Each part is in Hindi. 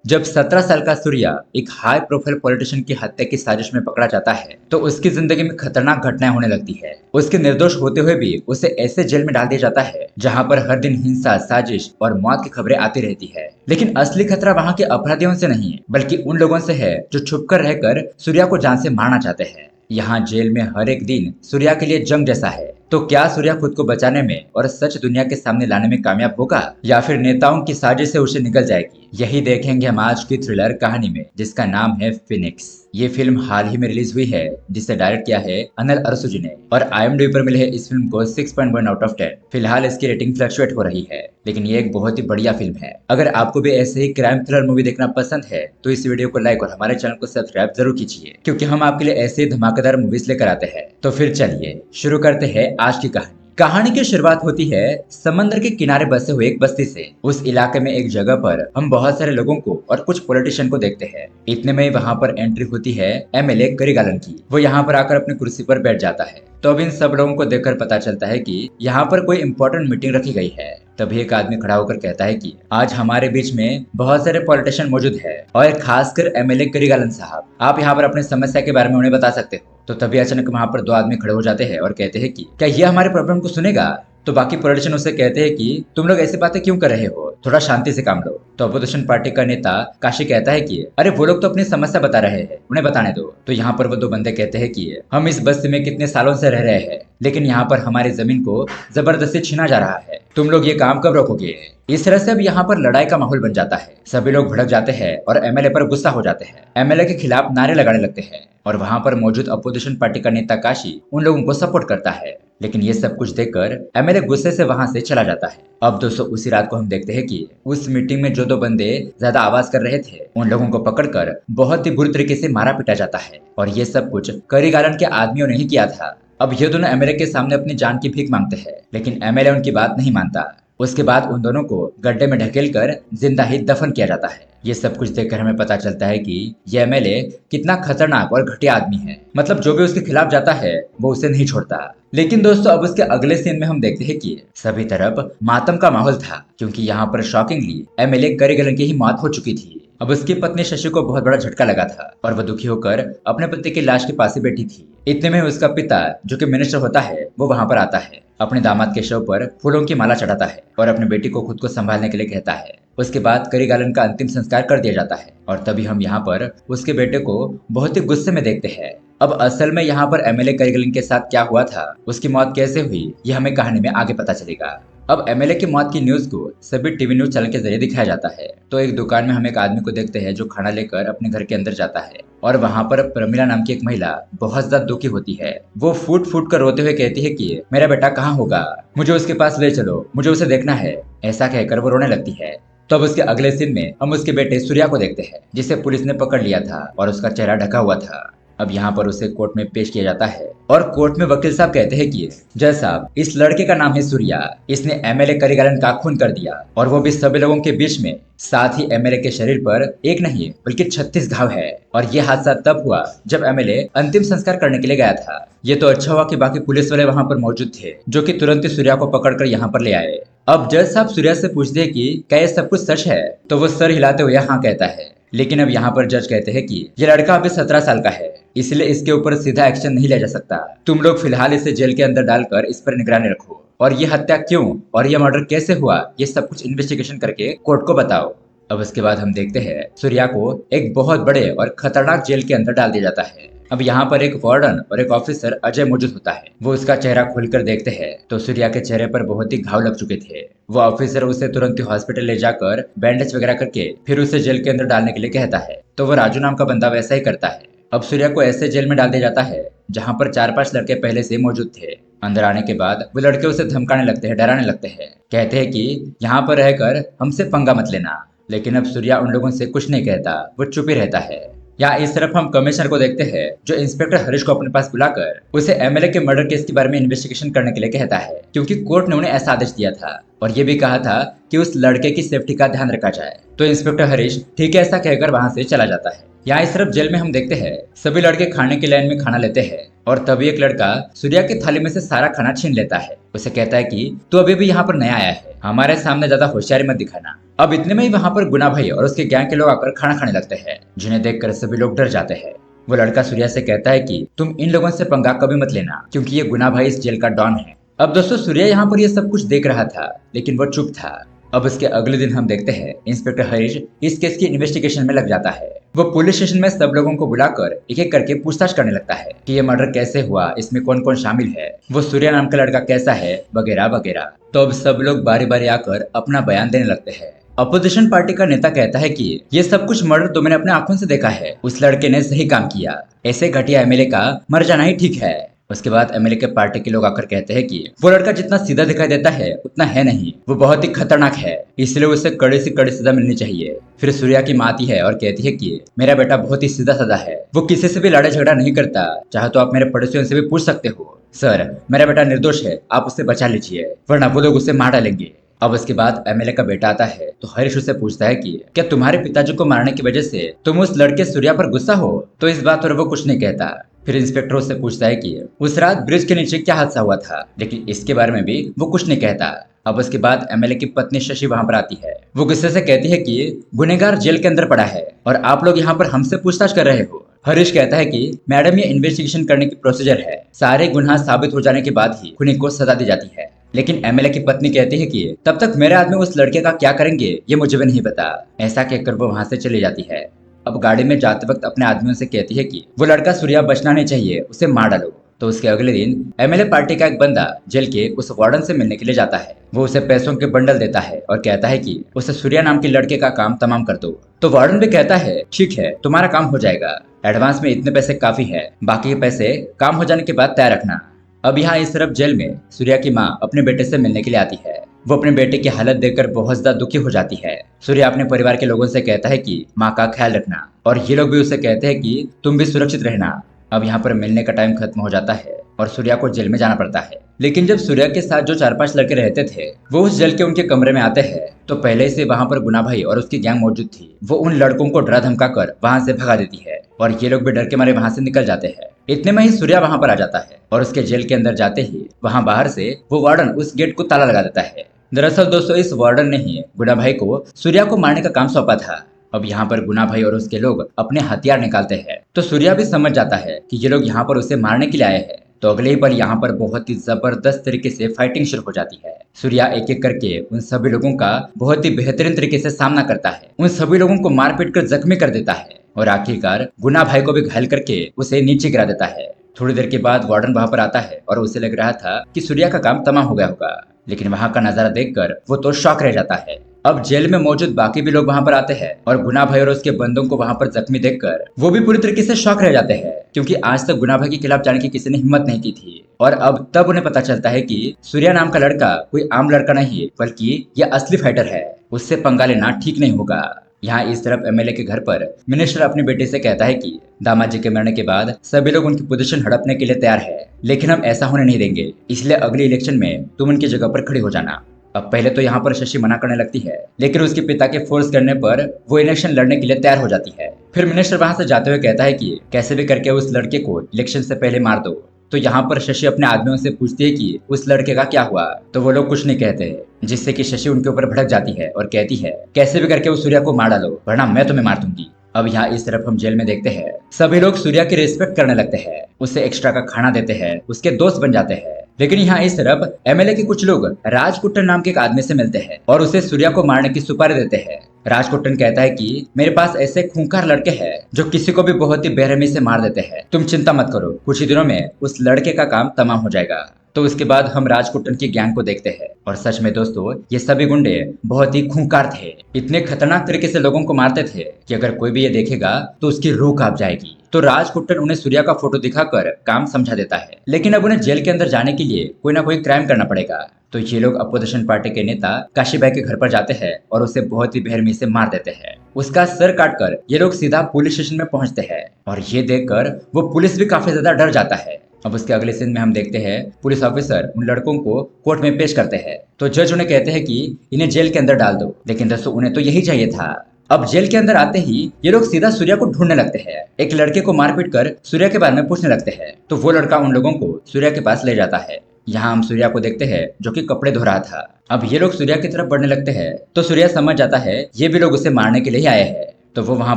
जब 17 साल का सूर्या एक हाई प्रोफाइल पॉलिटिशियन की हत्या की साजिश में पकड़ा जाता है तो उसकी जिंदगी में खतरनाक घटनाएं होने लगती है। उसके निर्दोष होते हुए भी उसे ऐसे जेल में डाल दिया जाता है जहां पर हर दिन हिंसा, साजिश और मौत की खबरें आती रहती है। लेकिन असली खतरा वहां के अपराधियों से नहीं बल्कि उन लोगों से है जो छुपकर रहकर सूर्या को जान से मारना चाहते हैं। यहाँ जेल में हर एक दिन सूर्या के लिए जंग जैसा है। तो क्या सूर्या खुद को बचाने में और सच दुनिया के सामने लाने में कामयाब होगा या फिर नेताओं की साजिश से उसे निकल जाएगी? यही देखेंगे हम आज की थ्रिलर कहानी में जिसका नाम है फिनिक्स। ये फिल्म हाल ही में रिलीज हुई है जिसे डायरेक्ट किया है अनिल अरसुजी ने और IMDb पर मिले है इस फिल्म को 6.1 आउट ऑफ 10। फिलहाल इसकी रेटिंग फ्लक्चुएट हो रही है लेकिन ये एक बहुत ही बढ़िया फिल्म है। अगर आपको भी ऐसे ही क्राइम थ्रिलर मूवी देखना पसंद है तो इस वीडियो को लाइक और हमारे चैनल को सब्सक्राइब जरूर कीजिए क्योंकि हम आपके लिए ऐसे ही धमाकेदार मूवीज लेकर आते हैं। तो फिर चलिए शुरू करते हैं आज की कहानी। कहानी की शुरुआत होती है समंदर के किनारे बसे हुए एक बस्ती से। उस इलाके में एक जगह पर हम बहुत सारे लोगों को और कुछ पॉलिटिशियन को देखते हैं। इतने में ही वहाँ पर एंट्री होती है MLA करिगालन की। वो यहाँ पर आकर अपनी कुर्सी पर बैठ जाता है। तो अब इन सब लोगों को देखकर पता चलता है कि यहाँ पर कोई इंपॉर्टेंट मीटिंग रखी गई है। तभी एक आदमी खड़ा होकर कहता है कि आज हमारे बीच में बहुत सारे पॉलिटिशियन मौजूद है और खासकर MLA करिगालन साहब, आप यहाँ पर अपनी समस्या के बारे में उन्हें बता सकते हो। तो तभी अचानक वहाँ पर दो आदमी खड़े हो जाते हैं और कहते हैं कि क्या ये हमारे प्रॉब्लम को सुनेगा? तो बाकी पॉलिटिशियन उससे कहते हैं कि तुम लोग ऐसी बातें क्यों कर रहे हो, थोड़ा शांति से काम लो। तो अपोजिशन पार्टी का नेता काशी कहता है कि अरे वो लोग तो अपनी समस्या बता रहे हैं, उन्हें बताने दो। तो यहाँ पर वो दो बंदे कहते हैं कि हम इस बस्ती में कितने सालों से रह रहे हैं लेकिन यहाँ पर हमारी जमीन को जबरदस्ती छीना जा रहा है, तुम लोग ये काम कब रोकोगे? इस तरह से अब यहाँ पर लड़ाई का माहौल बन जाता है। सभी लोग भड़क जाते हैं और MLA पर गुस्सा हो जाते हैं। MLA के खिलाफ नारे लगाने लगते हैं और वहाँ पर मौजूद अपोजिशन पार्टी का नेता काशी उन लोगों को सपोर्ट करता है। लेकिन ये सब कुछ देखकर MLA गुस्से से वहां से चला जाता है। अब दोस्तों उसी रात को हम देखते हैं कि उस मीटिंग में जो दो बंदे ज्यादा आवाज कर रहे थे उन लोगों को पकड़कर बहुत ही बुरी तरीके से मारा पीटा जाता है और ये सब कुछ करिगालन के आदमियों ने ही किया था। अब ये दोनों MLA के सामने अपनी जान की भीख मांगते हैं लेकिन MLA उनकी बात नहीं मानता। उसके बाद उन दोनों को गड्ढे में ढकेलकर जिंदा ही दफन किया जाता है। ये सब कुछ देखकर हमें पता चलता है कि ये MLA कितना खतरनाक और घटिया आदमी है। मतलब जो भी उसके खिलाफ जाता है वो उसे नहीं छोड़ता। लेकिन दोस्तों अब उसके अगले सीन में हम देखते हैं कि सभी तरफ मातम का माहौल था क्योंकि यहाँ पर शॉकिंगली MLA करिगलन की ही मौत हो चुकी थी। अब उसकी पत्नी शशि को बहुत बड़ा झटका लगा था और वह दुखी होकर अपने पति की लाश के पास ही बैठी थी। इतने में उसका पिता जो कि मिनिस्टर होता है वो वहां पर आता है, अपने दामाद के शव पर फूलों की माला चढ़ाता है और अपनी बेटी को खुद को संभालने के लिए कहता है। उसके बाद करिगालन का अंतिम संस्कार कर दिया जाता है और तभी हम यहाँ पर उसके बेटे को बहुत ही गुस्से में देखते हैं। अब असल में यहाँ पर MLA करिगलन के साथ क्या हुआ था, उसकी मौत कैसे हुई, ये हमें कहानी में आगे पता चलेगा। अब MLA की मौत की न्यूज को सभी टीवी न्यूज चैनल के जरिए दिखाया जाता है। तो एक दुकान में हम एक आदमी को देखते हैं जो खाना लेकर अपने घर के अंदर जाता है और वहाँ पर प्रमिला नाम की एक महिला बहुत ज्यादा दुखी होती है। वो फूट फूट कर रोते हुए कहती है कि मेरा बेटा कहाँ होगा, मुझे उसके पास ले चलो, मुझे उसे देखना है। ऐसा कहकर वो रोने लगती है। तो अब उसके अगले सीन में हम उसके बेटे सूर्या को देखते हैं जिसे पुलिस ने पकड़ लिया था और उसका चेहरा ढका हुआ था। अब यहाँ पर उसे कोर्ट में पेश किया जाता है और कोर्ट में वकील साहब कहते हैं कि जज साहब, इस लड़के का नाम है सूर्या, इसने MLA करिगालन का खून कर दिया और वो भी सभी लोगों के बीच में। साथ ही MLA के शरीर पर एक नहीं बल्कि 36 घाव है और ये हादसा तब हुआ जब MLA अंतिम संस्कार करने के लिए गया था। ये तो अच्छा हुआ कि बाकी पुलिस वाले वहाँ पर मौजूद थे जो कि तुरंत ही सूर्या को पकड़कर यहाँ पर ले आए। अब जज साहब सूर्या से पूछते हैं कि क्या ये सब कुछ सच है, तो वो सर हिलाते हुए हाँ कहता है। लेकिन अब यहाँ पर जज कहते हैं कि ये लड़का अभी 17 साल का है इसलिए इसके ऊपर सीधा एक्शन नहीं लिया जा सकता। तुम लोग फिलहाल इसे जेल के अंदर डालकर इस पर निगरानी रखो और ये हत्या क्यों और ये मर्डर कैसे हुआ ये सब कुछ इन्वेस्टिगेशन करके कोर्ट को बताओ। अब उसके बाद हम देखते हैं सूर्या को एक बहुत बड़े और खतरनाक जेल के अंदर डाल दिया जाता है। अब यहाँ पर एक वार्डन और एक ऑफिसर अजय मौजूद होता है। वो उसका चेहरा खोलकर देखते हैं तो सूर्या के चेहरे पर बहुत ही घाव लग चुके थे। वो ऑफिसर उसे तुरंत ही हॉस्पिटल ले जाकर बैंडेज वगैरह करके फिर उसे जेल के अंदर डालने के लिए कहता है। तो वो राजू नाम का बंदा वैसा ही करता है। अब सूर्या को ऐसे जेल में डाल दिया जाता है जहाँ पर 4-5 लड़के पहले से मौजूद थे। अंदर आने के बाद वो लड़के उसे धमकाने लगते हैं, डराने लगते हैं, कहते हैं कि यहाँ पर रहकर हमसे पंगा मत लेना। लेकिन अब सूर्या उन लोगों से कुछ नहीं कहता, वो चुप ही रहता है। या इस तरफ हम कमिश्नर को देखते हैं जो इंस्पेक्टर हरीश को अपने पास बुलाकर उसे MLA के मर्डर केस के बारे में इन्वेस्टिगेशन करने के लिए कहता है क्योंकि कोर्ट ने उन्हें ऐसा आदेश दिया था और ये भी कहा था कि उस लड़के की सेफ्टी का ध्यान रखा जाए। तो इंस्पेक्टर हरीश ठीक है ऐसा कहकर वहां से चला जाता है। यहाँ इस तरफ जेल में हम देखते हैं सभी लड़के खाने की लाइन में खाना लेते हैं और तभी एक लड़का सूर्या की थाली में से सारा खाना छीन लेता है। उसे कहता है कि तू अभी भी यहाँ पर नया आया है, हमारे सामने ज्यादा होशियारी मत दिखाना। अब इतने में ही वहाँ पर गुना भाई और उसके गैंग के लोग आकर खाना खाने लगते हैं, जिन्हें देखकर सभी लोग डर जाते हैं। वो लड़का सूर्या से कहता है कि तुम इन लोगों से पंगा कभी मत लेना, क्योंकि ये गुना भाई इस जेल का डॉन है। अब दोस्तों सूर्या यहाँ पर ये सब कुछ देख रहा था, लेकिन वो चुप था। अब उसके अगले दिन हम देखते हैं इंस्पेक्टर हरीश इस केस की इन्वेस्टिगेशन में लग जाता है। वो पुलिस स्टेशन में सब लोगों को बुलाकर एक एक करके पूछताछ करने लगता है कि ये मर्डर कैसे हुआ, इसमें कौन कौन शामिल है, वो सूर्या नाम का लड़का कैसा है, वगैरह वगैरह। तो अब सब लोग बारी बारी आकर अपना बयान देने लगते हैं। अपोजिशन पार्टी का नेता कहता है कि ये सब कुछ मर्डर तो मैंने अपने आंखों से देखा है, उस लड़के ने सही काम किया, ऐसे घटिया एमएलए का मर जाना ही ठीक है। उसके बाद एमएलए के पार्टी के लोग आकर कहते हैं कि वो लड़का जितना सीधा दिखाई देता है उतना है नहीं, वो बहुत ही खतरनाक है, इसलिए उसे कड़ी से कड़ी सजा मिलनी चाहिए। फिर सूर्या की माँ आती है और कहती है कि मेरा बेटा बहुत ही सीधा साधा है, वो किसी से भी लड़ाई झगड़ा नहीं करता, चाहे तो आप मेरे पड़ोसियों से भी पूछ सकते हो। सर, मेरा बेटा निर्दोष है, आप उसे बचा लीजिए, वरना वो लोग उसे मार डालेंगे। अब उसके बाद एमएलए का बेटा आता है तो हरीश उसे पूछता है कि क्या तुम्हारे पिताजी को मारने की वजह से तुम उस लड़के सूर्या पर गुस्सा हो? तो इस बात पर वो कुछ नहीं कहता। फिर इंस्पेक्टर उससे पूछता है कि उस रात ब्रिज के नीचे क्या हादसा हुआ था, लेकिन इसके बारे में भी वो कुछ नहीं कहता। अब उसके बाद एमएलए की पत्नी शशि वहां पर आती है। वो गुस्से से कहती है कि गुनहगार जेल के अंदर पड़ा है और आप लोग यहाँ पर हमसे पूछताछ कर रहे हो। हरीश कहता है कि मैडम, ये इन्वेस्टिगेशन करने की प्रोसीजर है, सारे गुनाह साबित हो जाने के बाद ही खूनी को सजा दी जाती है। लेकिन एमएलए की पत्नी कहती है कि तब तक मेरे आदमी उस लड़के का क्या करेंगे ये मुझे भी नहीं पता। ऐसा कहकर वो वहां से चली जाती है। अब गाड़ी में जाते वक्त अपने आदमियों से कहती है कि वो लड़का सूर्या बचना नहीं चाहिए, उसे मार डालो। तो उसके अगले दिन एमएलए पार्टी का एक बंदा जेल के उस वार्डन से मिलने के लिए जाता है। वो उसे पैसों के बंडल देता है और कहता है कि उसे सूर्या नाम के लड़के का काम तमाम कर दो। तो वार्डन भी कहता है ठीक है, तुम्हारा काम हो जाएगा, एडवांस में इतने पैसे काफी है, बाकी के पैसे काम हो जाने के बाद तय रखना। अब यहाँ इस तरफ जेल में सूर्या की माँ अपने बेटे से मिलने के लिए आती है। वो अपने बेटे की हालत देखकर बहुत ज्यादा दुखी हो जाती है। सूर्या अपने परिवार के लोगों से कहता है कि माँ का ख्याल रखना, और ये लोग भी उसे कहते हैं कि तुम भी सुरक्षित रहना। अब यहाँ पर मिलने का टाइम खत्म हो जाता है और सूर्या को जेल में जाना पड़ता है। लेकिन जब सूर्या के साथ जो 4-5 लड़के रहते थे वो उस जेल के उनके कमरे में आते हैं तो पहले से वहाँ पर गुना भाई और उसकी गैंग मौजूद थी। वो उन लड़कों को डरा धमका कर वहाँ से भगा देती है और ये लोग भी डर के मारे वहाँ से निकल जाते हैं। इतने में ही सूर्या वहाँ पर आ जाता है और उसके जेल के अंदर जाते ही वहाँ बाहर से वो वार्डन उस गेट को ताला लगा देता है। दरअसल दोस्तों इस वार्डन ने ही गुना भाई को सूर्या को मारने का काम सौंपा था। अब यहाँ पर गुना भाई और उसके लोग अपने हथियार निकालते हैं तो सूर्या भी समझ जाता है कि ये लोग यहाँ पर उसे मारने के लिए आए हैं। तो अगले ही पल यहाँ पर बहुत ही जबरदस्त तरीके से फाइटिंग शुरू हो जाती है। सूर्या एक एक करके उन सभी लोगों का बहुत ही बेहतरीन तरीके से सामना करता है, उन सभी लोगों को मारपीट कर जख्मी कर देता है और आखिरकार गुना भाई को भी घायल करके उसे नीचे गिरा देता है। थोड़ी देर के बाद वार्डन वहां पर आता है और उसे लग रहा था कि सूर्या का काम तमाम हो गया होगा, लेकिन वहां का नजारा देखकर वो तो शॉक रह जाता है। अब जेल में मौजूद बाकी भी लोग वहां पर आते हैं और गुना भाई और उसके बंदों को वहां पर जख्मी देखकर वो भी पूरी तरीके से शॉक रह जाते हैं, क्योंकि आज तक गुना भाई के खिलाफ जाने की किसी ने हिम्मत नहीं की थी। और अब तब उन्हें पता चलता है कि सूर्या नाम का लड़का कोई आम लड़का नहीं बल्कि यह असली फाइटर है, उससे पंगा लेना ठीक नहीं होगा। यहाँ इस तरफ एमएलए के घर पर मिनिस्टर अपनी बेटी से कहता है कि दामाद जी के मरने के बाद सभी लोग उनकी पोजीशन हड़पने के लिए तैयार है, लेकिन हम ऐसा होने नहीं देंगे, इसलिए अगले इलेक्शन में तुम उनकी जगह पर खड़े हो जाना। अब पहले तो यहाँ पर शशि मना करने लगती है, लेकिन उसके पिता के फोर्स करने पर वो इलेक्शन लड़ने के लिए तैयार हो जाती है। फिर मिनिस्टर वहां से जाते हुए कहता है कि कैसे भी करके उस लड़के को इलेक्शन से पहले मार दो। तो यहाँ पर शशि अपने आदमियों से पूछती है कि उस लड़के का क्या हुआ, तो वो लोग कुछ नहीं कहते, जिससे कि शशि उनके ऊपर भड़क जाती है और कहती है कैसे भी करके उस सूर्या को मार डालो, वरना मैं तुम्हें मार दूंगी। अब यहाँ इस तरफ हम जेल में देखते हैं सभी लोग सूर्या की रिस्पेक्ट करने लगते हैं, उसे एक्स्ट्रा का खाना देते हैं, उसके दोस्त बन जाते हैं। लेकिन यहाँ इस तरफ एमएलए के कुछ लोग राजकुट्टन नाम के एक आदमी से मिलते हैं और उसे सूर्या को मारने की सुपारी देते हैं। राजकुट्टन कहता है कि मेरे पास ऐसे खूंखार लड़के हैं जो किसी को भी बहुत ही बेरहमी से मार देते हैं, तुम चिंता मत करो, कुछ ही दिनों में उस लड़के का काम तमाम हो जाएगा। तो उसके बाद हम राजकुट्टन की गैंग को देखते हैं और सच में दोस्तों ये सभी गुंडे बहुत ही खूंखार थे, इतने खतरनाक तरीके से लोगों को मारते थे कि अगर कोई भी ये देखेगा तो उसकी रूह कांप जाएगी। तो राजकुट्टन उन्हें सूर्या का फोटो दिखाकर काम समझा देता है, लेकिन अब उन्हें जेल के अंदर जाने के लिए कोई ना कोई क्राइम करना पड़ेगा। तो ये लोग अपोजिशन पार्टी के नेता काशी भाई के घर पर जाते हैं और उसे बहुत ही बेरहमी से मार देते हैं। उसका सर काटकर ये लोग सीधा पुलिस स्टेशन में पहुंचते हैं और ये देखकर वो पुलिस भी काफी ज्यादा डर जाता है। अब उसके अगले सीन में हम देखते हैं पुलिस ऑफिसर उन लड़कों को कोर्ट में पेश करते हैं। तो जज उन्हें कहते हैं कि इन्हें जेल के अंदर डाल दो, लेकिन दोस्तों उन्हें तो यही चाहिए था। अब जेल के अंदर आते ही ये लोग सीधा सूर्या को ढूंढने लगते हैं। एक लड़के को मारपीट कर सूर्या के बारे में पूछने लगते हैं, तो वो लड़का उन लोगों को सूर्या के पास ले जाता है। यहाँ हम सूर्या को देखते हैं जो कि कपड़े धो रहा था। अब ये लोग सूर्या की तरफ बढ़ने लगते हैं तो सूर्या समझ जाता है ये भी लोग उसे मारने के लिए ही आए हैं। तो वो वहां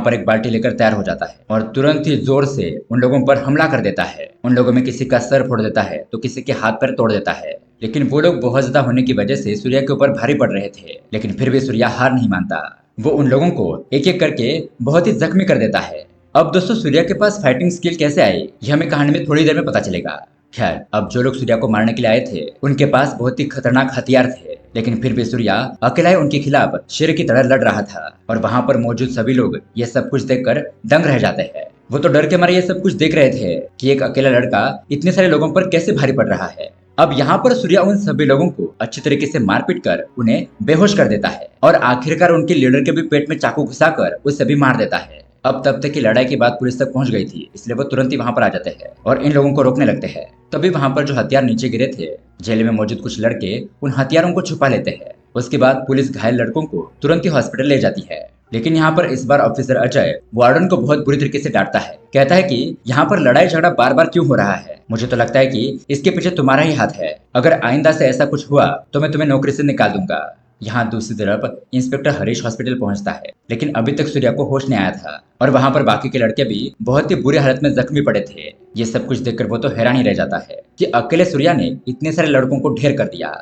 पर एक बाल्टी लेकर तैयार हो जाता है और तुरंत ही जोर से उन लोगों पर हमला कर देता है। उन लोगों में किसी का सर फोड़ देता है तो किसी के हाथ पैर तोड़ देता है। लेकिन वो लोग बहुत ज्यादा होने की वजह से सूर्या के ऊपर भारी पड़ रहे थे, लेकिन फिर भी सूर्या हार नहीं मानता। वो उन लोगों को एक एक करके बहुत ही जख्मी कर देता है। अब दोस्तों सूर्या के पास फाइटिंग स्किल कैसे आई ये हमें कहानी में थोड़ी देर में पता चलेगा। खैर, अब जो लोग सूर्या को मारने के लिए आए थे उनके पास बहुत ही खतरनाक हथियार थे, लेकिन फिर भी सूर्या अकेला ही उनके खिलाफ शेर की तरह लड़ रहा था। और वहां पर मौजूद सभी लोग ये सब कुछ देखकर दंग रह जाते हैं। वो तो डर के मारे ये सब कुछ देख रहे थे कि एक अकेला लड़का इतने सारे लोगों पर कैसे भारी पड़ रहा है। अब यहाँ पर सूर्या उन सभी लोगों को अच्छी तरीके से मारपीट कर उन्हें बेहोश कर देता है और आखिरकार उनके लीडर के भी पेट में चाकू घुसाकर उसे भी मार देता है। अब तब तक की लड़ाई की बात पुलिस तक पहुंच गई थी, इसलिए वो तुरंत ही वहां पर आ जाते हैं और इन लोगों को रोकने लगते हैं। तभी वहां पर जो हथियार नीचे गिरे थे, जेल में मौजूद कुछ लड़के उन हथियारों को छुपा लेते हैं। उसके बाद पुलिस घायल लड़कों को तुरंत ही हॉस्पिटल ले जाती है। लेकिन यहाँ पर इस बार ऑफिसर अजय वार्डन को बहुत बुरी तरीके से डांटता है। कहता है कि यहाँ पर लड़ाई झगड़ा बार बार क्यों हो रहा है, मुझे तो लगता है कि इसके पीछे तुम्हारा ही हाथ है। अगर आइंदा से ऐसा कुछ हुआ तो मैं तुम्हें नौकरी से निकाल दूंगा। यहाँ दूसरी तरफ इंस्पेक्टर हरीश हॉस्पिटल पहुंचता है, लेकिन अभी तक सूर्या को होश नहीं आया था और वहां पर बाकी के लड़के भी बहुत ही बुरी हालत में जख्मी पड़े थे। ये सब कुछ देखकर वो तो हैरान ही रह जाता है कि अकेले सूर्या ने इतने सारे लड़कों को ढेर कर दिया।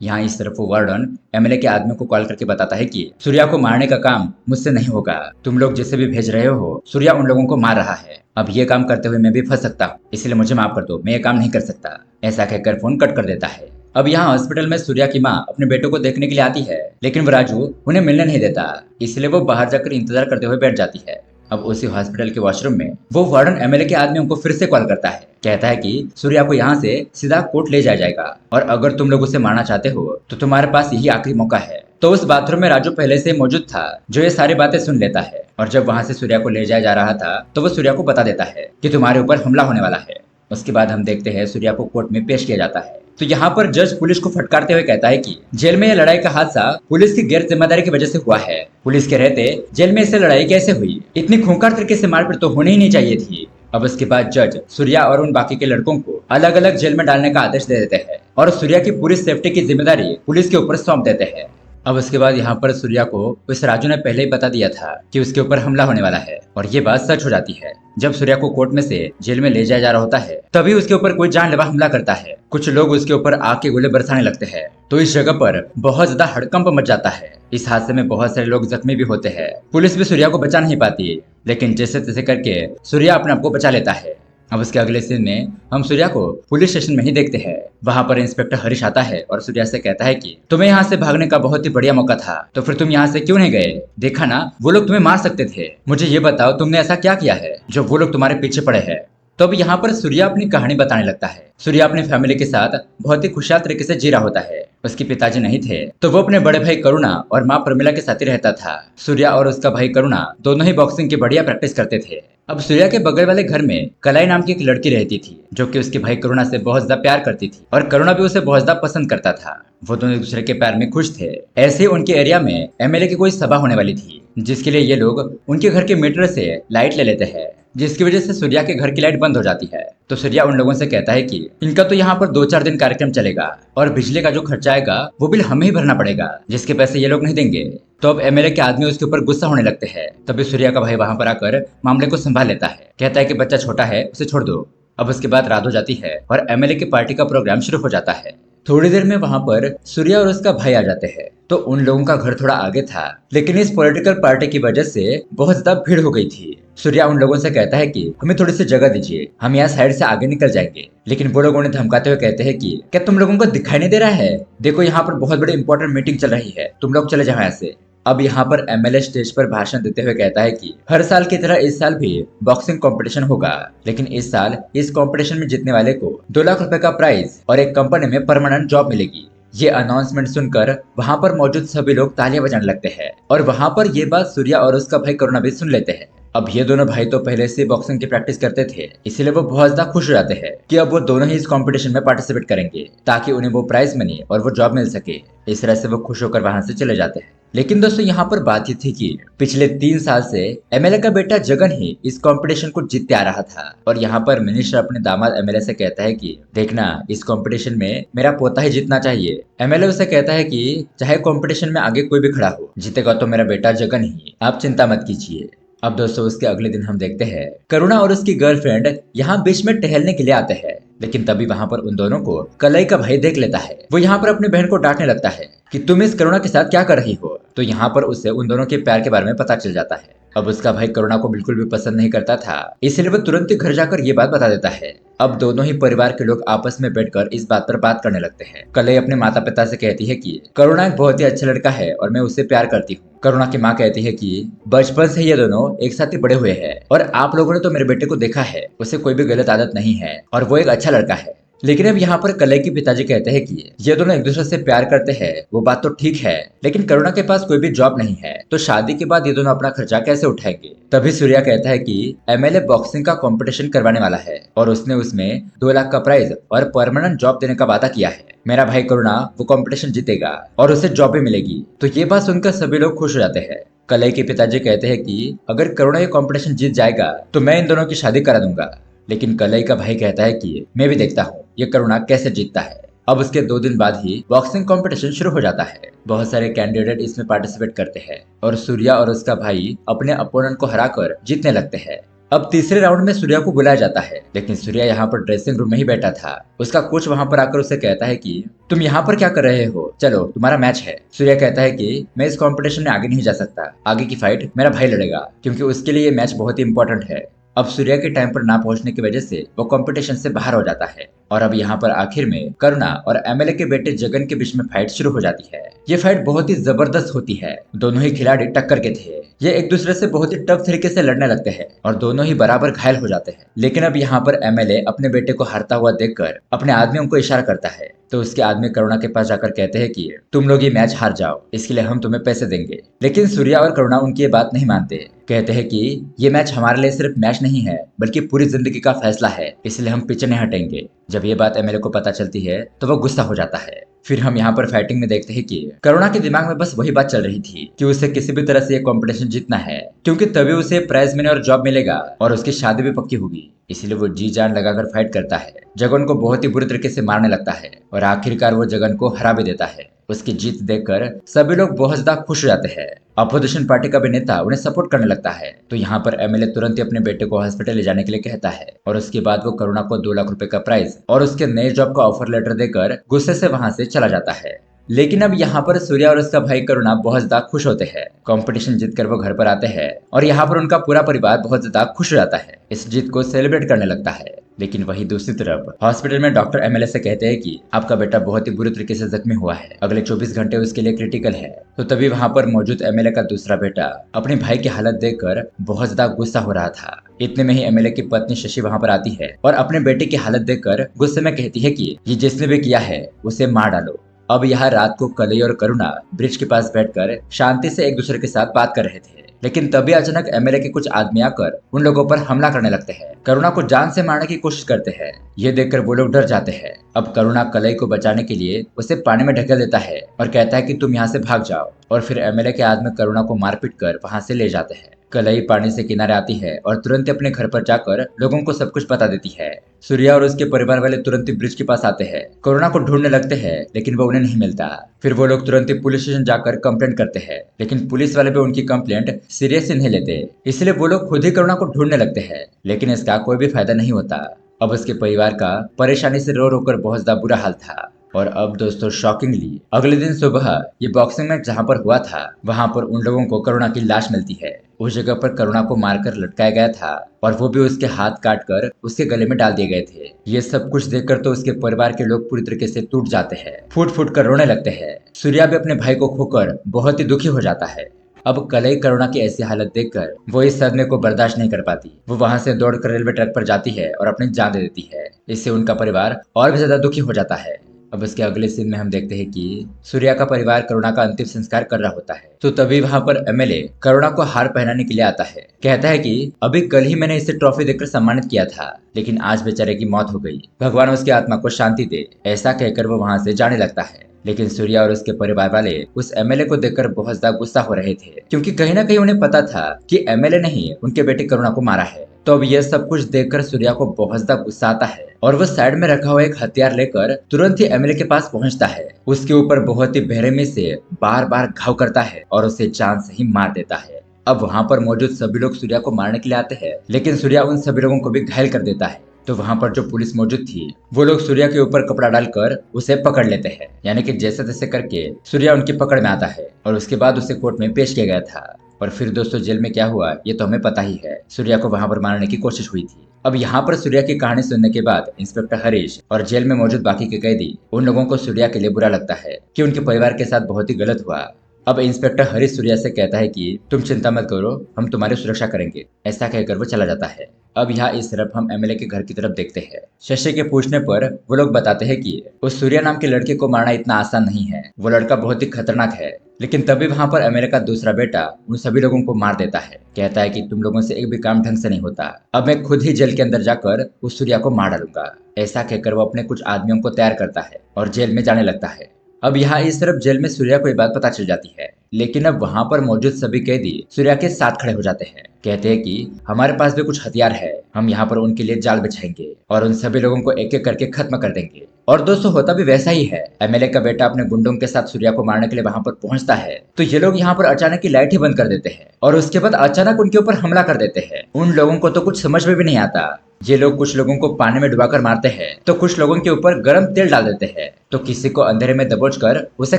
यहाँ इस तरफ वार्डन एमएलए के आदमी को कॉल करके बताता है कि सूर्या को मारने का काम मुझसे नहीं होगा, तुम लोग जिसे भी भेज रहे हो सूर्या उन लोगों को मार रहा है। अब ये काम करते हुए मैं भी फंस सकता हूँ, इसलिए मुझे माफ कर दो, मैं ये काम नहीं कर सकता। ऐसा कहकर फोन कट कर देता है। अब यहाँ हॉस्पिटल में सूर्या की माँ अपने बेटे को देखने के लिए आती है, लेकिन वो राजू उन्हें मिलने नहीं देता, इसलिए वो बाहर जाकर इंतजार करते हुए बैठ जाती है। अब उसी हॉस्पिटल के वॉशरूम में वो वार्डन एमएलए के आदमियों को फिर से कॉल करता है। कहता है कि सूर्या को यहाँ से सीधा कोर्ट ले जाया जाएगा और अगर तुम लोग उसे मारना चाहते हो तो तुम्हारे पास यही आखिरी मौका है। तो उस बाथरूम में राजू पहले से मौजूद था जो ये सारी बातें सुन लेता है और जब वहां से सूर्या को ले जाया जा रहा था तो वो सूर्या को बता देता है कि तुम्हारे ऊपर हमला होने वाला है। उसके बाद हम देखते हैं सूर्या को कोर्ट में पेश किया जाता है। तो यहाँ पर जज पुलिस को फटकारते हुए कहता है कि जेल में यह लड़ाई का हादसा पुलिस की गैर जिम्मेदारी की वजह से हुआ है। पुलिस के रहते जेल में इससे लड़ाई कैसे हुई, इतनी खूंखार तरीके से मारपीट तो होनी ही नहीं चाहिए थी। अब उसके बाद जज सूर्या और उन बाकी के लड़कों को अलग अलग जेल में डालने का आदेश दे देते हैं और सूर्या की पूरी सेफ्टी की जिम्मेदारी पुलिस के ऊपर सौंप देते हैं। अब उसके बाद यहाँ पर सूर्या को उस राजू ने पहले ही बता दिया था कि उसके ऊपर हमला होने वाला है और ये बात सच हो जाती है। जब सूर्या को कोर्ट में से जेल में ले जाया जा रहा होता है तभी उसके ऊपर कोई जानलेवा हमला करता है। कुछ लोग उसके ऊपर आग के गोले बरसाने लगते हैं, तो इस जगह पर बहुत ज्यादा हड़कंप मच जाता है। इस हादसे में बहुत सारे लोग जख्मी भी होते हैं। पुलिस भी सूर्या को बचा नहीं पाती, लेकिन जैसे तैसे करके सूर्या अपने आप को बचा लेता है। अब उसके अगले सीन में हम सूर्या को पुलिस स्टेशन में ही देखते हैं। वहां पर इंस्पेक्टर हरीश आता है और सूर्या से कहता है कि तुम्हें यहाँ से भागने का बहुत ही बढ़िया मौका था, तो फिर तुम यहाँ से क्यों नहीं गए? देखा ना, वो लोग तुम्हें मार सकते थे। मुझे ये बताओ तुमने ऐसा क्या किया है जो वो लोग तुम्हारे पीछे पड़े हैं? तो अब यहाँ पर सूर्या अपनी कहानी बताने लगता है। सूर्या अपनी फैमिली के साथ बहुत ही खुशहाल तरीके से जी रहा होता है। उसके पिताजी नहीं थे तो वो अपने बड़े भाई करुणा और माँ प्रमिला के साथ ही रहता था। सूर्या और उसका भाई करुणा दोनों ही बॉक्सिंग की बढ़िया प्रैक्टिस करते थे। अब सूर्या के बगल वाले घर में कलाई नाम की एक लड़की रहती थी जो कि उसके भाई करुणा से बहुत ज्यादा प्यार करती थी और करुणा भी उसे बहुत ज्यादा पसंद करता था। वो दोनों एक दूसरे के प्यार में खुश थे। ऐसे ही उनके एरिया में एमएलए की कोई सभा होने वाली थी, जिसके लिए ये लोग उनके घर के मीटर से लाइट ले लेते हैं, जिसकी वजह से सूर्या के घर की लाइट बंद हो जाती है। तो सूर्या उन लोगों से कहता है कि इनका तो यहाँ पर 2-4 दिन कार्यक्रम चलेगा और बिजली का जो खर्चा आएगा वो बिल हमें ही भरना पड़ेगा, जिसके पैसे ये लोग नहीं देंगे। तो अब एमएलए के आदमी उसके ऊपर गुस्सा होने लगते हैं। तभी सूर्या का भाई वहां पर आकर मामले को संभाल लेता है। कहता है कि बच्चा छोटा है, उसे छोड़ दो। अब उसके बाद रात हो जाती है और एमएलए की पार्टी का प्रोग्राम शुरू हो जाता है। थोड़ी देर में वहां पर सूर्या और उसका भाई आ जाते हैं। तो उन लोगों का घर थोड़ा आगे था, लेकिन इस पॉलिटिकल पार्टी की वजह से बहुत ज्यादा भीड़ हो गई थी। सूर्या उन लोगों से कहता है कि हमें थोड़ी सी जगह दीजिए, हम यहाँ साइड से आगे निकल जाएंगे। लेकिन वो लोग उन्हें धमकाते हुए कहते हैं कि क्या तुम लोगों को दिखाई नहीं दे रहा है? देखो यहाँ पर बहुत बड़ी इंपॉर्टेंट मीटिंग चल रही है, तुम लोग चले जाओ यहाँ से। अब यहाँ पर एमएलए स्टेज पर भाषण देते हुए कहता है कि हर साल की तरह इस साल भी बॉक्सिंग कंपटीशन होगा, लेकिन इस साल इस कंपटीशन में जीतने वाले को 2 लाख रुपए का प्राइज और एक कंपनी में परमानेंट जॉब मिलेगी। ये अनाउंसमेंट सुनकर वहां पर मौजूद सभी लोग तालियां बजाने लगते हैं और वहां पर ये बात सूर्या और उसका भाई करुणा भी सुन लेते हैं। अब ये दोनों भाई तो पहले से बॉक्सिंग की प्रैक्टिस करते थे, इसीलिए वो बहुत ज्यादा खुश हो जाते हैं कि अब वो दोनों ही इस कंपटीशन में पार्टिसिपेट करेंगे ताकि उन्हें वो प्राइज मनी और वो जॉब मिल सके। इस तरह से वो खुश होकर वहां से चले जाते हैं। लेकिन दोस्तों यहाँ पर बात ये थी कि पिछले 3 साल से एमएलए का बेटा जगन ही इस कंपटीशन को जीतते आ रहा था। और यहाँ पर मिनिस्टर अपने दामाद एमएलए से कहता है कि देखना, इस कंपटीशन में मेरा पोता ही जीतना चाहिए। एमएलए उसे कहता है कि चाहे कंपटीशन में आगे कोई भी खड़ा हो, जीतेगा तो मेरा बेटा जगन ही, आप चिंता मत कीजिए। अब दोस्तों उसके अगले दिन हम देखते हैं करुणा और उसकी गर्लफ्रेंड यहाँ बीच में टहलने के लिए आते हैं। लेकिन तभी वहाँ पर उन दोनों को कलई का भाई देख लेता है। वो यहाँ पर अपनी बहन को डांटने लगता है कि तुम इस करुणा के साथ क्या कर रही हो। तो यहाँ पर उसे उन दोनों के प्यार के बारे में पता चल जाता है। अब उसका भाई करुणा को बिल्कुल भी पसंद नहीं करता था, इसलिए वो तुरंत ही घर जाकर ये बात बता देता है। अब दोनों ही परिवार के लोग आपस में बैठकर इस बात पर बात करने लगते हैं। कलई अपने माता पिता से कहती है कि करुणा एक बहुत ही अच्छा लड़का है और मैं उससे प्यार करती हूँ। करुणा की माँ कहती है कि बचपन से ये दोनों एक साथ ही बड़े हुए हैं और आप लोगों ने तो मेरे बेटे को देखा है, उसे कोई भी गलत आदत नहीं है और वो एक अच्छा लड़का है। लेकिन अब यहाँ पर कलई के पिताजी कहते हैं कि ये दोनों एक दूसरे से प्यार करते हैं, वो बात तो ठीक है, लेकिन करुणा के पास कोई भी जॉब नहीं है, तो शादी के बाद ये दोनों अपना खर्चा कैसे उठाएंगे। तभी सूर्या कहता है कि एमएलए बॉक्सिंग का कंपटीशन करवाने वाला है और उसने उसमें 2 लाख का प्राइज और परमानेंट जॉब देने का वादा किया है। मेरा भाई करुणा वो कंपटीशन जीतेगा और उसे जॉब भी मिलेगी। तो ये बात सुनकर सभी लोग खुश हो जाते हैं। कलई के पिताजी कहते हैं कि अगर करुणा ये कंपटीशन जीत जाएगा तो मैं इन दोनों की शादी करा दूंगा। लेकिन कलई का भाई कहता है कि मैं भी देखता हूँ ये करुणा कैसे जीतता है। अब उसके 2 दिन बाद ही बॉक्सिंग कंपटीशन शुरू हो जाता है। बहुत सारे कैंडिडेट इसमें पार्टिसिपेट करते हैं और सूर्या और उसका भाई अपने अपोनेंट को हराकर जीतने लगते हैं। अब तीसरे राउंड में सूर्या को बुलाया जाता है, लेकिन सूर्या यहाँ पर ड्रेसिंग रूम में ही बैठा था। उसका कोच वहाँ पर आकर उसे कहता है कि तुम यहाँ पर क्या कर रहे हो, चलो तुम्हारा मैच है। सूर्या कहता है कि मैं इस कंपटीशन में आगे नहीं जा सकता, आगे की फाइट मेरा भाई लड़ेगा, क्योंकि उसके लिए ये मैच बहुत ही इंपॉर्टेंट है। अब सूर्या के टाइम पर ना पहुंचने की वजह से वो कंपटीशन से बाहर हो जाता है। और अब यहाँ पर आखिर में करुणा और एमएलए के बेटे जगन के बीच में फाइट शुरू हो जाती है। ये फाइट बहुत ही जबरदस्त होती है। दोनों ही खिलाड़ी टक्कर के थे, ये एक दूसरे से बहुत ही टफ तरीके से लड़ने लगते हैं और दोनों ही बराबर घायल हो जाते हैं। लेकिन अब यहाँ पर एमएलए अपने बेटे को हारता हुआ देखकर अपने आदमियों को इशारा करता है। तो उसके आदमी करुणा के पास जाकर कहते हैं कि तुम लोग ये मैच हार जाओ, इसके लिए हम तुम्हें पैसे देंगे। लेकिन सूर्या और करुणा उनकी ये बात नहीं मानते। कहते हैं कि ये मैच हमारे लिए सिर्फ मैच नहीं है, बल्कि पूरी जिंदगी का फैसला है, इसलिए हम पीछे नहीं हटेंगे। जब ये बात एमएलए को पता चलती है तो वो गुस्सा हो जाता है। फिर हम यहाँ पर फाइटिंग में देखते हैं कि करुणा के दिमाग में बस वही बात चल रही थी कि उसे किसी भी तरह से ये कंपटीशन जीतना है, क्योंकि तभी उसे प्राइज मनी और जॉब मिलेगा और उसकी शादी भी पक्की होगी। इसलिए वो जी जान लगाकर फाइट करता है, जगन को बहुत ही बुरी तरीके से मारने लगता है और आखिरकार वो जगन को हरा भी देता है। उसकी जीत देखकर सभी लोग बहुत ज्यादा खुश हो जाते हैं। अपोजिशन पार्टी का भी नेता उन्हें सपोर्ट करने लगता है। तो यहाँ पर एमएलए तुरंत ही अपने बेटे को हॉस्पिटल ले जाने के लिए कहता है और उसके बाद वो करुणा को 2 लाख रुपए का प्राइज और उसके नए जॉब का ऑफर लेटर देकर गुस्से से वहां से चला जाता है। लेकिन अब यहाँ पर सूर्या और उसका भाई करुणा बहुत ज्यादा खुश होते हैं। कंपटीशन जीतकर वो घर पर आते हैं और यहाँ पर उनका पूरा परिवार बहुत ज्यादा खुश हो जाता है, इस जीत को सेलिब्रेट करने लगता है। लेकिन वही दूसरी तरफ हॉस्पिटल में डॉक्टर एमएलए से कहते हैं कि आपका बेटा बहुत ही बुरी तरीके से जख्मी हुआ है, अगले 24 घंटे उसके लिए क्रिटिकल है। तो तभी वहाँ पर मौजूद एमएलए का दूसरा बेटा अपने भाई की हालत देखकर बहुत ज्यादा गुस्सा हो रहा था। इतने में ही एमएलए की पत्नी शशि वहाँ पर आती है और अपने बेटे की हालत देखकर गुस्से में कहती है कि ये जिसने भी किया है उसे मार डालो। अब यहाँ रात को कलई और करुणा ब्रिज के पास बैठकर शांति से एक दूसरे के साथ बात कर रहे थे। लेकिन तभी अचानक एमएलए के कुछ आदमी आकर उन लोगों पर हमला करने लगते हैं, करुणा को जान से मारने की कोशिश करते हैं। ये देखकर वो लोग डर जाते हैं। अब करुणा कलई को बचाने के लिए उसे पानी में ढकेल देता है और कहता है कि तुम यहाँ से भाग जाओ। और फिर एमएलए के आदमी करुणा को मारपीट कर वहां से ले जाते हैं। कलई पानी से किनारे आती है और तुरंत अपने घर पर जाकर लोगों को सब कुछ बता देती है। सूर्या और उसके परिवार वाले तुरंत ही ब्रिज के पास आते हैं, करुणा को ढूंढने लगते हैं, लेकिन वो उन्हें नहीं मिलता। फिर वो लोग तुरंत ही पुलिस स्टेशन जाकर कंप्लेंट करते हैं, लेकिन पुलिस वाले भी उनकी कंप्लेंट सीरियस नहीं लेते। इसलिए वो लोग खुद ही करुणा को ढूंढने लगते हैं, लेकिन इसका कोई भी फायदा नहीं होता। अब उसके परिवार का परेशानी से रो रो कर बहुत ज्यादा बुरा हाल था। और अब दोस्तों शॉकिंगली अगले दिन सुबह ये बॉक्सिंग मैच जहाँ पर हुआ था वहां पर उन लोगों को करुणा की लाश मिलती है। उस जगह पर करुणा को मारकर लटकाया गया था और वो भी उसके हाथ काट कर उसके गले में डाल दिए गए थे। ये सब कुछ देखकर तो उसके परिवार के लोग पूरी तरीके से टूट जाते हैं, फूट फूट कर रोने लगते हैं। सूर्या भी अपने भाई को खोकर बहुत ही दुखी हो जाता है। अब कलई करुणा की ऐसी हालत देखकर वो इस सदमे को बर्दाश्त नहीं कर पाती। वो वहां से दौड़कर रेलवे ट्रैक पर जाती है और अपनी जान दे देती है। इससे उनका परिवार और भी ज्यादा दुखी हो जाता है। अब उसके अगले सीन में हम देखते हैं कि सूर्या का परिवार करुणा का अंतिम संस्कार कर रहा होता है। तो तभी वहां पर एमएलए करुणा को हार पहनाने के लिए आता है। कहता है कि अभी कल ही मैंने इसे ट्रॉफी देकर सम्मानित किया था, लेकिन आज बेचारे की मौत हो गई, भगवान उसकी आत्मा को शांति दे। ऐसा कहकर वो वहां से जाने लगता है। लेकिन सूर्या और उसके परिवार वाले उस एमएलए को देखकर बहुत ज्यादा गुस्सा हो रहे थे, क्योंकि कहीं ना कहीं उन्हें पता था कि एमएलए ने ही उनके बेटे करुणा को मारा है। तो अब यह सब कुछ देखकर सूर्या को बहुत ज्यादा गुस्सा आता है और वो साइड में रखा हुआ एक हथियार लेकर तुरंत ही एमएलए के पास पहुंचता है। उसके ऊपर बहुत ही बेरहमी से बार बार घाव करता है और उसे जान से ही मार देता है। अब वहां पर मौजूद सभी लोग सूर्या को मारने के लिए आते हैं, लेकिन सूर्या उन सभी लोगों को भी घायल कर देता है। तो वहां पर जो पुलिस मौजूद थी वो लोग सूर्या के ऊपर कपड़ा डालकर उसे पकड़ लेते हैं, यानी कि जैसे तैसे करके सूर्या उनकी पकड़ में आता है और उसके बाद उसे कोर्ट में पेश किया गया था। और फिर दोस्तों जेल में क्या हुआ ये तो हमें पता ही है। सूर्या को वहां पर मारने की कोशिश हुई थी। अब यहाँ पर सूर्या की कहानी सुनने के बाद इंस्पेक्टर हरीश और जेल में मौजूद बाकी के कैदी उन लोगों को सूर्या के लिए बुरा लगता है कि उनके परिवार के साथ बहुत ही गलत हुआ। अब इंस्पेक्टर हरीश सूर्या से कहता है कि तुम चिंता मत करो, हम तुम्हारी सुरक्षा करेंगे। ऐसा कहकर वो चला जाता है। अब यहाँ इस तरफ हम एमएलए के घर की तरफ देखते हैं। शशि के पूछने पर वो लोग बताते हैं कि उस सूर्या नाम के लड़के को मारना इतना आसान नहीं है, वो लड़का बहुत ही खतरनाक है। लेकिन तभी वहां पर एमएलए का दूसरा बेटा उन सभी लोगों को मार देता है। कहता है कि तुम लोगों से एक भी काम ढंग से नहीं होता, अब मैं खुद ही जेल के अंदर जाकर उस सूर्या को मार डालूंगा। ऐसा कहकर वो अपने कुछ आदमियों को तैयार करता है और जेल में जाने लगता है। अब यहाँ इस तरफ जेल में सूर्या को ये बात पता चल जाती है, लेकिन अब वहां पर मौजूद सभी कैदी सूर्या के साथ खड़े हो जाते हैं। कहते हैं कि हमारे पास भी कुछ हथियार है, हम यहाँ पर उनके लिए जाल बिछाएंगे और उन सभी लोगों को एक एक करके खत्म कर देंगे। और दोस्तों होता भी वैसा ही है। एमएलए का बेटा अपने गुंडों के साथ सूर्या को मारने के लिए वहां पर पहुंचता है, तो ये लोग यहाँ पर अचानक की लाइट ही बंद कर देते हैं और उसके बाद अचानक उनके ऊपर हमला कर देते हैं। उन लोगों को तो कुछ समझ में भी नहीं आता। ये लोग कुछ लोगों को पानी में डुबाकर मारते हैं, तो कुछ लोगों के ऊपर गर्म तेल डाल देते हैं, तो किसी को अंधेरे में दबोचकर उसे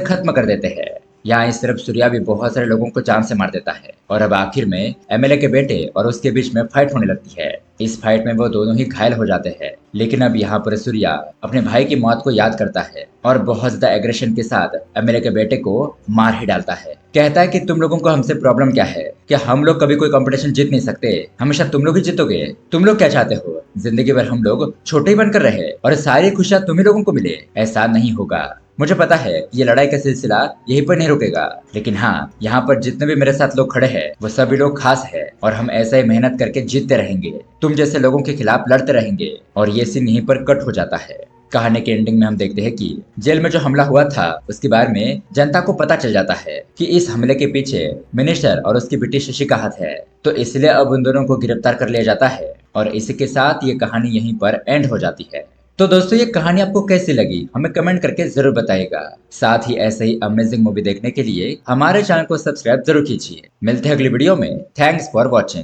खत्म कर देते हैं। यहाँ इस तरफ सूर्या भी बहुत सारे लोगों को जान से मार देता है और अब आखिर में एमएलए के बेटे और उसके बीच में फाइट होने लगती है। इस फाइट में वो दोनों ही घायल हो जाते हैं, लेकिन अब यहाँ पर सूर्या अपने भाई की मौत को याद करता है और बहुत ज्यादा एग्रेशन के साथ एमएलए के बेटे को मार ही डालता है। कहता है कि तुम लोगों को हमसे प्रॉब्लम क्या है, क्या हम लोग कभी कोई कंपटीशन जीत नहीं सकते, हमेशा तुम लोग ही जीतोगे, तुम लोग क्या चाहते हो जिंदगी भर हम लोग छोटे ही बनकर रहे और सारी खुशियां तुम ही लोगों को मिले? ऐसा नहीं होगा। मुझे पता है ये लड़ाई का सिलसिला यहीं पर नहीं रुकेगा, लेकिन हाँ यहाँ पर जितने भी मेरे साथ लोग खड़े हैं वो सभी लोग खास है और हम ऐसे ही मेहनत करके जीतते रहेंगे, तुम जैसे लोगों के खिलाफ लड़ते रहेंगे। और ये सीन यहीं पर कट हो जाता है। कहानी के एंडिंग में हम देखते हैं कि जेल में जो हमला हुआ था उसके बारे में जनता को पता चल जाता है कि इस हमले के पीछे मिनिस्टर और उसकी बेटी शशि का हाथ है, तो इसलिए अब उन दोनों को गिरफ्तार कर लिया जाता है और इसी के साथ ये कहानी यहीं पर एंड हो जाती है। तो दोस्तों ये कहानी आपको कैसी लगी हमें कमेंट करके जरूर बताइएगा। साथ ही ऐसे ही अमेजिंग मूवी देखने के लिए हमारे चैनल को सब्सक्राइब जरूर कीजिए। मिलते हैं अगली वीडियो में। Thanks for watching.